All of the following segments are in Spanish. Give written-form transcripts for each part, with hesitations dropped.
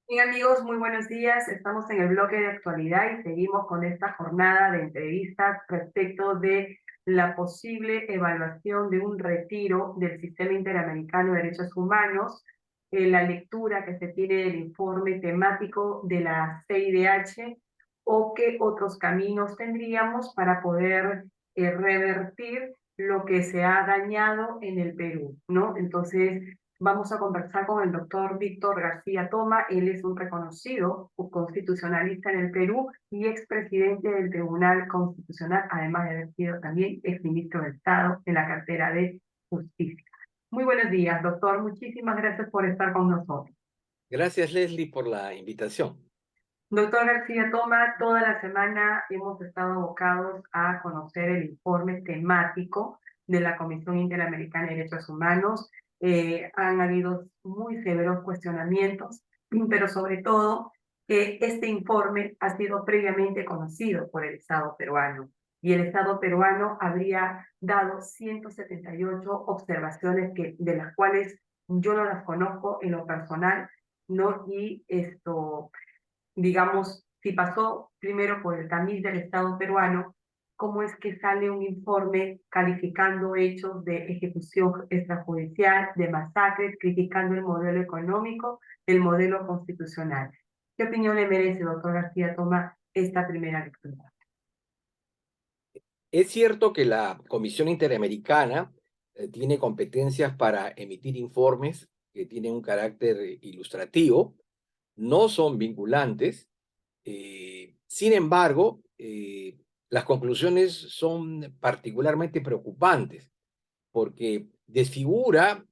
Bien amigos, muy buenos días. Estamos en el bloque de actualidad y seguimos con esta jornada de entrevistas respecto de la posible evaluación de un retiro del Sistema Interamericano de Derechos Humanos, la lectura que se tiene del informe temático de la CIDH o qué otros caminos tendríamos para poder revertir lo que se ha dañado en el Perú, ¿no? Entonces, vamos a conversar con el doctor Víctor García Toma. Él es un reconocido constitucionalista en el Perú y expresidente del Tribunal Constitucional, además de haber sido también exministro de Estado en la cartera de Justicia. Muy buenos días, doctor. Muchísimas gracias por estar con nosotros. Gracias, Leslie, por la invitación. Doctor García Toma, toda la semana hemos estado abocados a conocer el informe temático de la Comisión Interamericana de Derechos Humanos. Han habido muy severos cuestionamientos, pero sobre todo que este informe ha sido previamente conocido por el Estado peruano y el Estado peruano habría dado 178 observaciones de las cuales yo no las conozco en lo personal, ¿no? Y esto, digamos, si pasó primero por el tamiz del Estado peruano, ¿cómo es que sale un informe calificando hechos de ejecución extrajudicial, de masacres, criticando el modelo económico, el modelo constitucional? ¿Qué opinión le merece, doctor García Toma, esta primera lectura? Es cierto que la Comisión Interamericana tiene competencias para emitir informes que tienen un carácter ilustrativo, no son vinculantes. Sin embargo, las conclusiones son particularmente preocupantes porque desfigura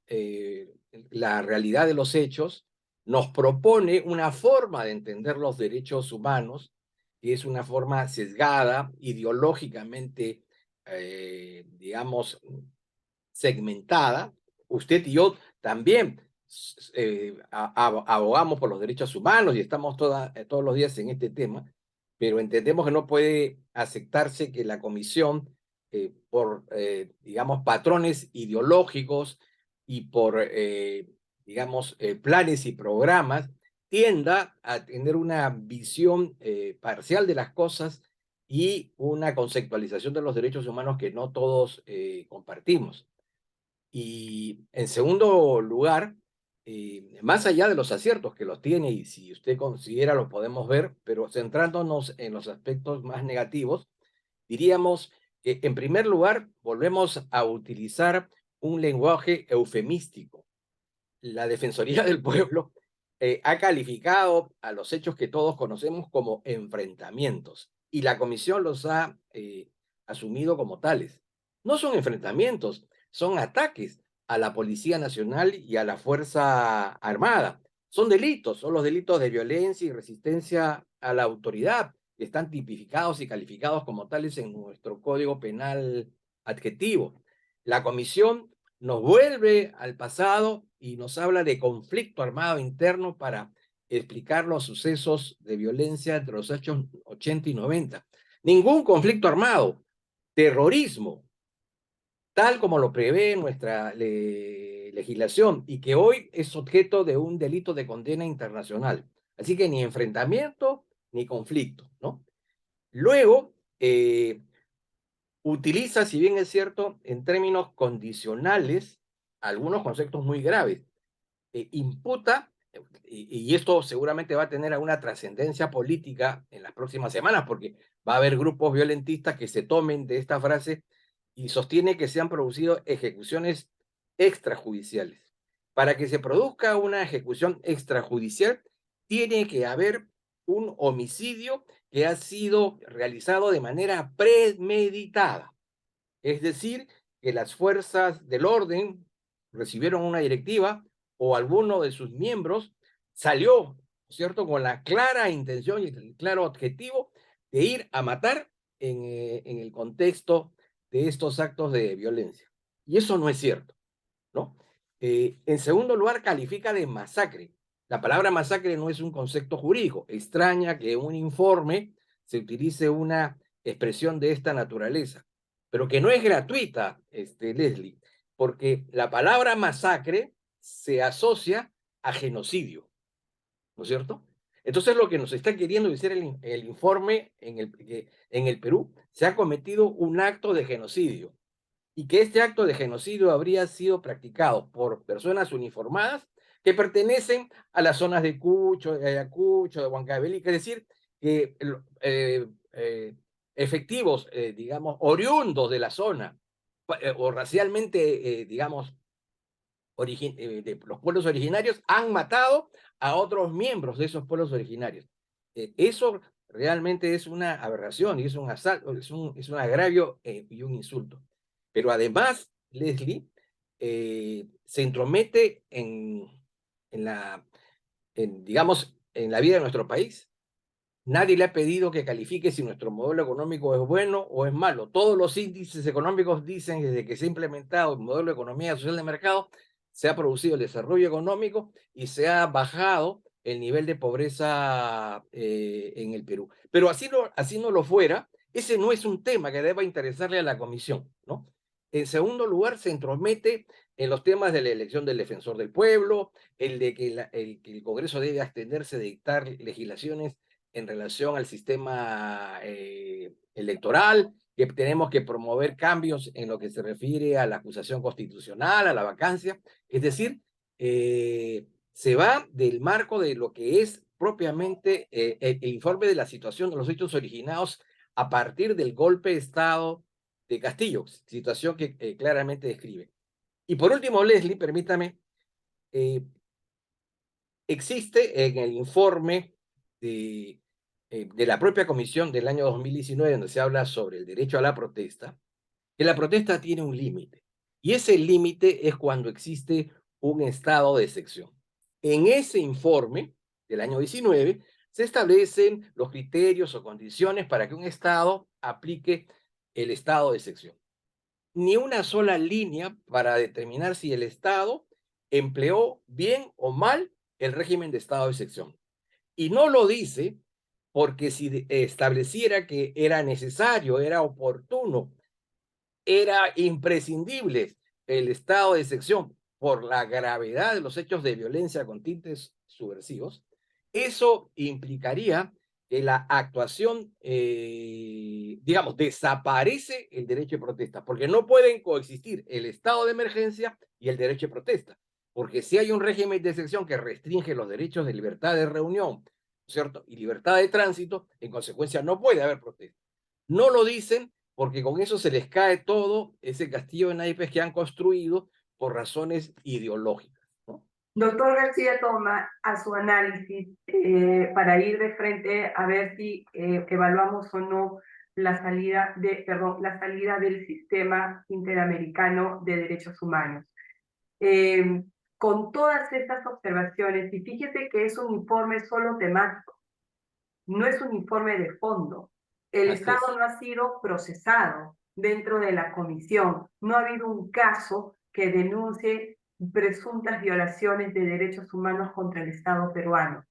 la realidad de los hechos, nos propone una forma de entender los derechos humanos, que es una forma sesgada, ideológicamente, digamos, segmentada. Usted y yo también abogamos por los derechos humanos y estamos todos los días en este tema, pero entendemos que no puede aceptarse que la comisión, por, digamos, patrones ideológicos y por, digamos, planes y programas, tienda a tener una visión parcial de las cosas y una conceptualización de los derechos humanos que no todos compartimos. Y en segundo lugar, más allá de los aciertos que los tiene, y si usted considera lo podemos ver, pero centrándonos en los aspectos más negativos, diríamos que en primer lugar volvemos a utilizar un lenguaje eufemístico. La Defensoría del Pueblo ha calificado a los hechos que todos conocemos como enfrentamientos y la comisión los ha asumido como tales. No son enfrentamientos, son ataques a la Policía Nacional y a la Fuerza Armada. Son delitos, son los delitos de violencia y resistencia a la autoridad, que están tipificados y calificados como tales en nuestro Código Penal adjetivo. La comisión nos vuelve al pasado y nos habla de conflicto armado interno para explicar los sucesos de violencia entre los hechos 80 y 90. Ningún conflicto armado, terrorismo, tal como lo prevé nuestra legislación y que hoy es objeto de un delito de condena internacional. Así que ni enfrentamiento ni conflicto, ¿no? Luego, utiliza, si bien es cierto, en términos condicionales, algunos conceptos muy graves. Imputa, y esto seguramente va a tener alguna trascendencia política en las próximas semanas, porque va a haber grupos violentistas que se tomen de esta frase y sostiene que se han producido ejecuciones extrajudiciales. Para que se produzca una ejecución extrajudicial, tiene que haber un homicidio que ha sido realizado de manera premeditada. Es decir, que las fuerzas del orden recibieron una directiva o alguno de sus miembros salió, ¿cierto?, con la clara intención y el claro objetivo de ir a matar en el contexto de estos actos de violencia. Y eso no es cierto, ¿no? En segundo lugar, califica de masacre. La palabra masacre no es un concepto jurídico. Extraña que en un informe se utilice una expresión de esta naturaleza, pero que no es gratuita, Leslie, porque la palabra masacre se asocia a genocidio. ¿no es cierto? Entonces lo que nos está queriendo decir el informe que en el Perú se ha cometido un acto de genocidio y que este acto de genocidio habría sido practicado por personas uniformadas que pertenecen a las zonas de Cucho, de Ayacucho, de Huancavelica, es decir, que efectivos, digamos, oriundos de la zona o racialmente, digamos, de los pueblos originarios han matado a otros miembros de esos pueblos originarios. Eso realmente es una aberración y es un asalto, es un agravio y un insulto. Pero además, Leslie se entromete digamos, en la vida de nuestro país. Nadie le ha pedido que califique si nuestro modelo económico es bueno o es malo. Todos los índices económicos dicen desde que se ha implementado el modelo de economía social de mercado, se ha producido el desarrollo económico y se ha bajado el nivel de pobreza en el Perú. Pero así no lo fuera, ese no es un tema que deba interesarle a la comisión, ¿no? En segundo lugar, se entromete en los temas de la elección del defensor del pueblo, el de que el Congreso debe abstenerse de dictar legislaciones en relación al sistema electoral, que tenemos que promover cambios en lo que se refiere a la acusación constitucional, a la vacancia. Es decir, se va del marco de lo que es propiamente el informe de la situación de los hechos originados a partir del golpe de Estado de Castillo, situación que claramente describe. Y por último, Leslie, permítame, existe en el informe de la propia comisión del año 2019, donde se habla sobre el derecho a la protesta, que la protesta tiene un límite. Y ese límite es cuando existe un estado de excepción. En ese informe del año 19 se establecen los criterios o condiciones para que un estado aplique el estado de excepción. Ni una sola línea para determinar si el estado empleó bien o mal el régimen de estado de excepción. Y no lo dice porque si estableciera que era necesario, era oportuno, era imprescindible el estado de excepción por la gravedad de los hechos de violencia con tintes subversivos, eso implicaría que la actuación, digamos, desaparece el derecho de protesta, porque no pueden coexistir el estado de emergencia y el derecho de protesta, porque si hay un régimen de excepción que restringe los derechos de libertad de reunión, ¿cierto? Y libertad de tránsito, en consecuencia no puede haber protesta. No lo dicen porque con eso se les cae todo ese castillo de naipes que han construido por razones ideológicas, ¿no? Doctor García Toma, a su análisis, para ir de frente a ver si evaluamos o no la salida del sistema interamericano de derechos humanos. Eh, con todas estas observaciones, y fíjese que es un informe solo temático, no es un informe de fondo. El Así Estado es. no ha sido procesado dentro de la comisión. No ha habido un caso que denuncie presuntas violaciones de derechos humanos contra el Estado peruano.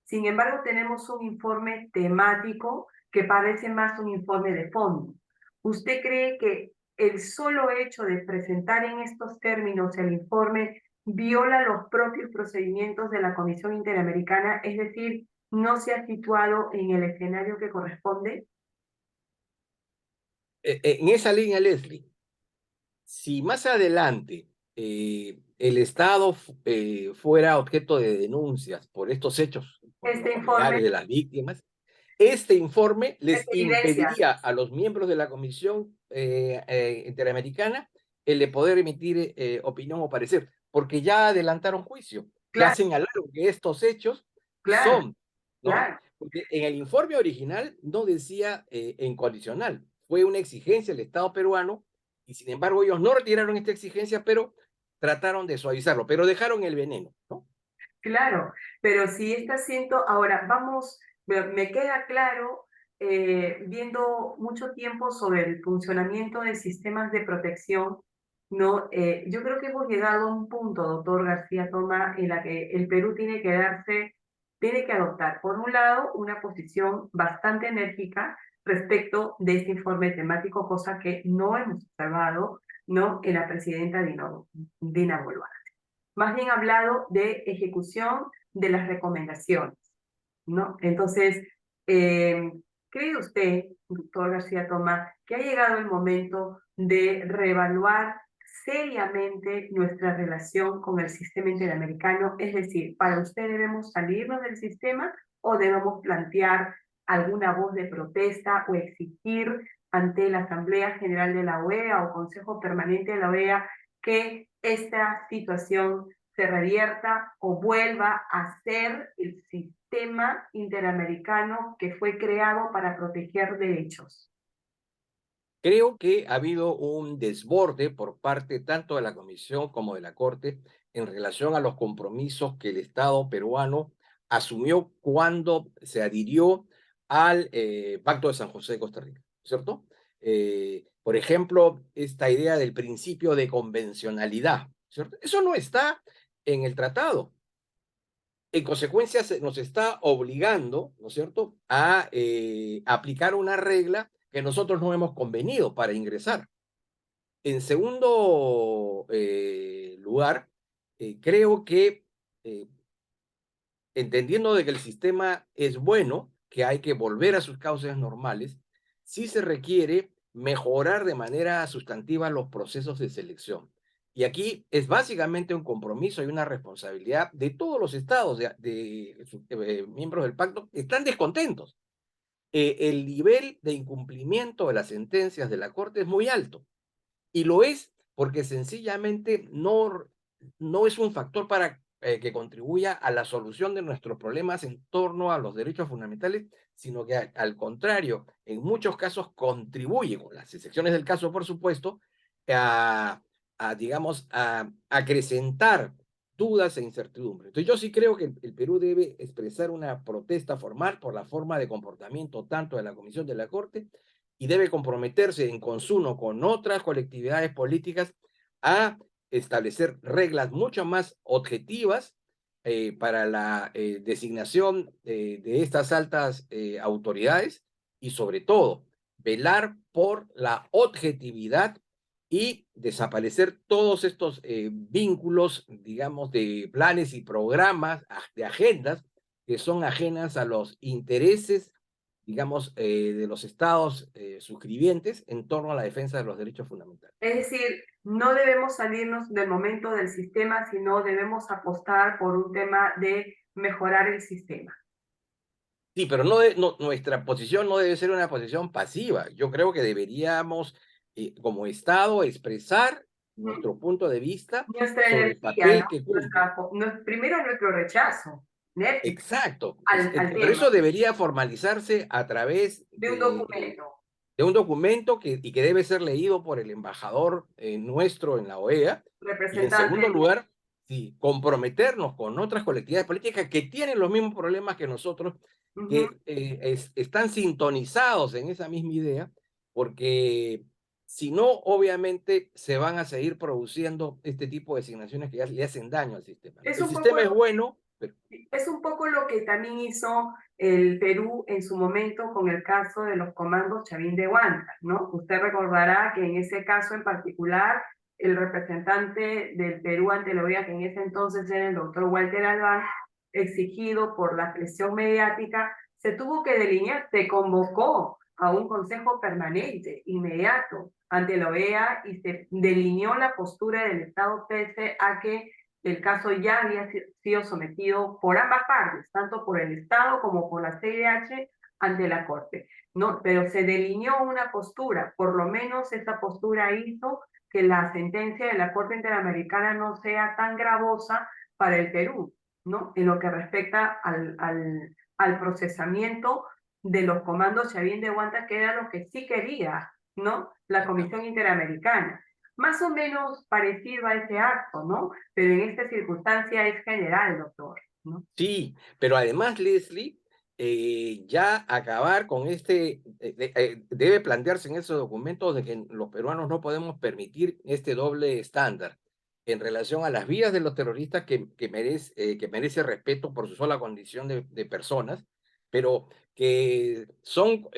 Sin embargo, tenemos un informe temático que parece más un informe de fondo. ¿Usted cree que el solo hecho de presentar en estos términos el informe viola los propios procedimientos de la Comisión Interamericana, es decir, no se ha situado en el escenario que corresponde? En esa línea, Leslie, si más adelante el Estado fuera objeto de denuncias por estos hechos, por los Este informe familiares de las víctimas, este informe es les evidencia. impediría a los miembros de la Comisión Interamericana el de poder emitir opinión o parecer, porque ya adelantaron juicio, ya Claro, señalaron que estos hechos claro, son, ¿no? claro. Porque en el informe original no decía en condicional, fue una exigencia del Estado peruano y sin embargo ellos no retiraron esta exigencia, pero trataron de suavizarlo, pero dejaron el veneno, ¿no? Claro, pero si este asiento, ahora vamos, me queda claro, viendo mucho tiempo sobre el funcionamiento de sistemas de protección, ¿no? Yo creo que hemos llegado a un punto, doctor García Toma, en la que el Perú tiene que adoptar, por un lado, una posición bastante enérgica respecto de este informe temático, cosa que no hemos observado, ¿no? En la presidenta Dina Boluarte. más bien ha hablado de ejecución de las recomendaciones, ¿no? Entonces, ¿cree usted, doctor García Tomás, que ha llegado el momento de reevaluar seriamente nuestra relación con el sistema interamericano? Es decir, ¿para usted debemos salirnos del sistema o debemos plantear alguna voz de protesta o exigir ante la Asamblea General de la OEA o Consejo Permanente de la OEA que esta situación se revierta o vuelva a ser el sistema interamericano que fue creado para proteger derechos? Creo que ha habido un desborde por parte tanto de la Comisión como de la Corte en relación a los compromisos que el Estado peruano asumió cuando se adhirió al Pacto de San José de Costa Rica, ¿cierto? Por ejemplo, esta idea del principio de convencionalidad, ¿cierto? Eso no está en el tratado. En consecuencia, nos está obligando, ¿no es cierto?, a aplicar una regla que nosotros no hemos convenido para ingresar. En segundo lugar, creo que eh, entendiendo de que el sistema es bueno, que hay que volver a sus causas normales, sí se requiere mejorar de manera sustantiva los procesos de selección. Y aquí es básicamente un compromiso y una responsabilidad de todos los estados, miembros del pacto, que están descontentos. El nivel de incumplimiento de las sentencias de la Corte es muy alto. Y lo es porque sencillamente no es un factor para que contribuya a la solución de nuestros problemas en torno a los derechos fundamentales, sino que al contrario, en muchos casos contribuye, con las excepciones del caso, por supuesto, a, digamos, a acrecentar dudas e incertidumbres. Entonces yo sí creo que el Perú debe expresar una protesta formal por la forma de comportamiento tanto de la Comisión de la Corte y debe comprometerse en consumo con otras colectividades políticas a establecer reglas mucho más objetivas para la designación de estas altas autoridades y sobre todo velar por la objetividad y desaparecer todos estos vínculos, digamos, de planes y programas, de agendas que son ajenas a los intereses, digamos, de los estados suscribientes en torno a la defensa de los derechos fundamentales. Es decir, no debemos salirnos del momento del sistema, sino debemos apostar por un tema de mejorar el sistema. Sí, pero nuestra posición no debe ser una posición pasiva. Yo creo que deberíamos, como Estado, expresar Ujú. nuestro punto de vista Nuestra sobre el energía, ¿no? papel que cumple. Primero nuestro rechazo enérgico Exacto, al pero tema, eso debería formalizarse a través de un documento. de un documento y que debe ser leído por el embajador nuestro en la OEA. Y en Representante. segundo lugar, sí, comprometernos con otras colectividades políticas que tienen los mismos problemas que nosotros, Ujú. que están sintonizados en esa misma idea, porque si no, obviamente se van a seguir produciendo este tipo de designaciones que ya le hacen daño al sistema. Es El un poco sistema es bueno, pero Es un poco lo que también hizo el Perú en su momento con el caso de los comandos Chavín de Huánta, ¿no? Usted recordará que en ese caso en particular, el representante del Perú ante la OEA, que en ese entonces era el doctor Walter Albán, exigido por la presión mediática, se tuvo que delinear, se convocó a un consejo permanente inmediato ante la OEA y se delineó la postura del Estado pese a que el caso ya había sido sometido por ambas partes, tanto por el Estado como por la CIDH ante la Corte, ¿no? Pero se delineó una postura, por lo menos esa postura hizo que la sentencia de la Corte Interamericana no sea tan gravosa para el Perú, ¿no? En lo que respecta al procesamiento de los comandos Chavín de Huánta, que era lo que sí quería, ¿no? La Comisión Interamericana. Más o menos parecido a ese acto, ¿no? Pero en esta circunstancia es general, doctor, ¿no? sí, pero además, Leslie, ya acabar con debe plantearse en esos documentos de que los peruanos no podemos permitir este doble estándar en relación a las vidas de los terroristas que merece respeto por su sola condición de personas, pero que son,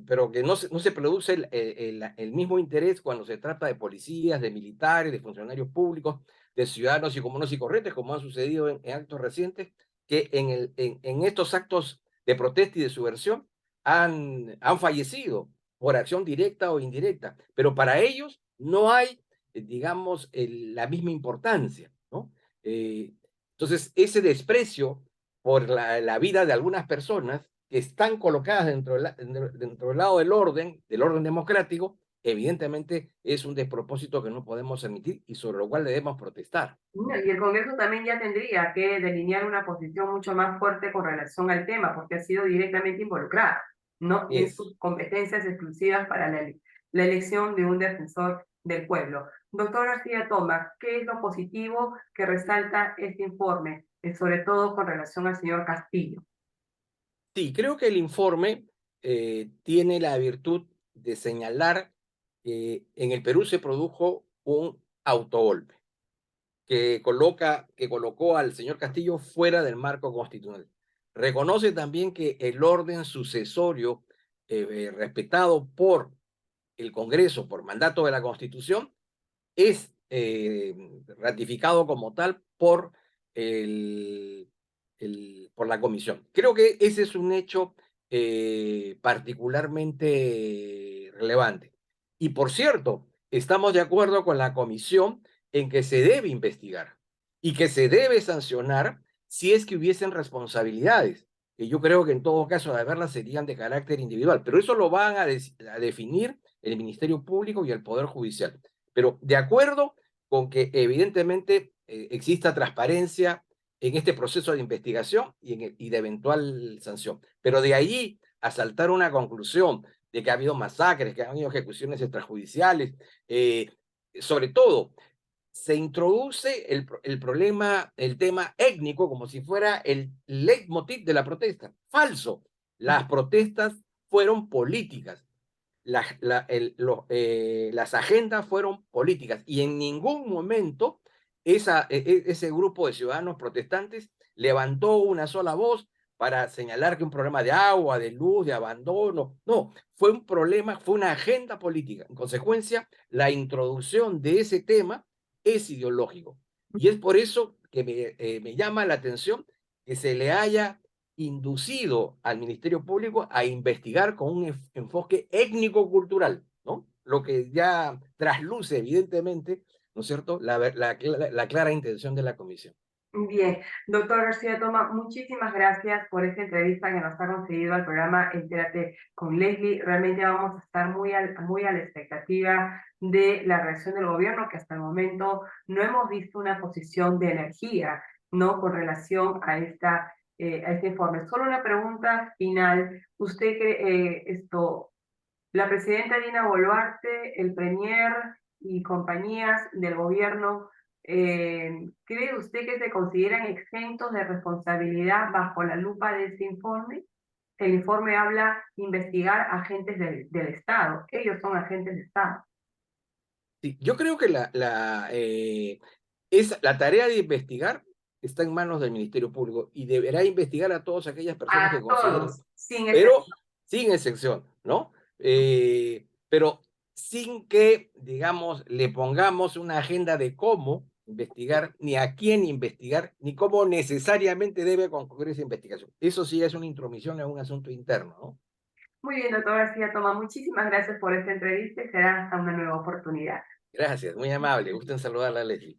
pero que no se produce el mismo interés cuando se trata de policías, de militares, de funcionarios públicos, de ciudadanos y comunes y corrientes, como han sucedido en actos recientes, que en estos actos de protesta y de subversión han fallecido por acción directa o indirecta, pero para ellos no hay, digamos, la misma importancia, ¿no? Eh, entonces, ese desprecio por la vida de algunas personas que están colocadas dentro del lado del orden democrático, evidentemente es un despropósito que no podemos admitir y sobre lo cual debemos protestar. No, y el Congreso también ya tendría que delinear una posición mucho más fuerte con relación al tema, porque ha sido directamente involucrado, ¿no? En Es. sus competencias exclusivas para la elección de un defensor del pueblo. Doctor García Tomás, ¿qué es lo positivo que resalta este informe, sobre todo con relación al señor Castillo? Sí, creo que el informe tiene la virtud de señalar que en el Perú se produjo un autogolpe que colocó al señor Castillo fuera del marco constitucional. Reconoce también que el orden sucesorio respetado por el Congreso, por mandato de la Constitución, es ratificado como tal por, el, por la comisión. Creo que ese es un hecho particularmente relevante. Y por cierto, estamos de acuerdo con la comisión en que se debe investigar y que se debe sancionar si es que hubiesen responsabilidades, que yo creo que en todo caso de haberlas serían de carácter individual, pero eso lo van a definir el Ministerio Público y el Poder Judicial. Pero de acuerdo con que evidentemente exista transparencia en este proceso de investigación y de eventual sanción. Pero de ahí a saltar una conclusión de que ha habido masacres, que ha habido ejecuciones extrajudiciales, eh, sobre todo, se introduce el problema, el tema étnico como si fuera el leitmotiv de la protesta. Falso. Las protestas fueron políticas, las agendas fueron políticas y en ningún momento ese grupo de ciudadanos protestantes levantó una sola voz para señalar que un problema de agua, de luz, de abandono, no, fue un problema, fue una agenda política. En consecuencia, la introducción de ese tema es ideológico. Y es por eso que me llama la atención que se le haya inducido al Ministerio Público a investigar con un enfoque étnico-cultural, ¿no? Lo que ya trasluce, evidentemente, ¿no es cierto?, la clara intención de la comisión. Bien, doctor García Toma, muchísimas gracias por esta entrevista que nos ha concedido al programa Entérate con Leslie. Realmente vamos a estar muy a la expectativa de la reacción del gobierno, que hasta el momento no hemos visto una posición de energía, ¿no? Con relación a este informe. Solo una pregunta final. ¿Usted cree la presidenta Dina Boluarte, el premier y compañías del gobierno, ¿cree usted que se consideran exentos de responsabilidad bajo la lupa de este informe? El informe habla investigar agentes del Estado. Ellos son agentes de Estado. Sí, yo creo que la tarea de investigar está en manos del Ministerio Público y deberá investigar a todas aquellas personas que A consideren, todos, sin pero excepción. sin excepción, ¿no? Pero sin que, digamos, le pongamos una agenda de cómo investigar, ni a quién investigar, ni cómo necesariamente debe concluir esa investigación. Eso sí es una intromisión en un asunto interno, ¿no? Muy bien, doctor García Toma, muchísimas gracias por esta entrevista y será hasta una nueva oportunidad. Gracias, muy amable. Gusto en saludarla, Leslie.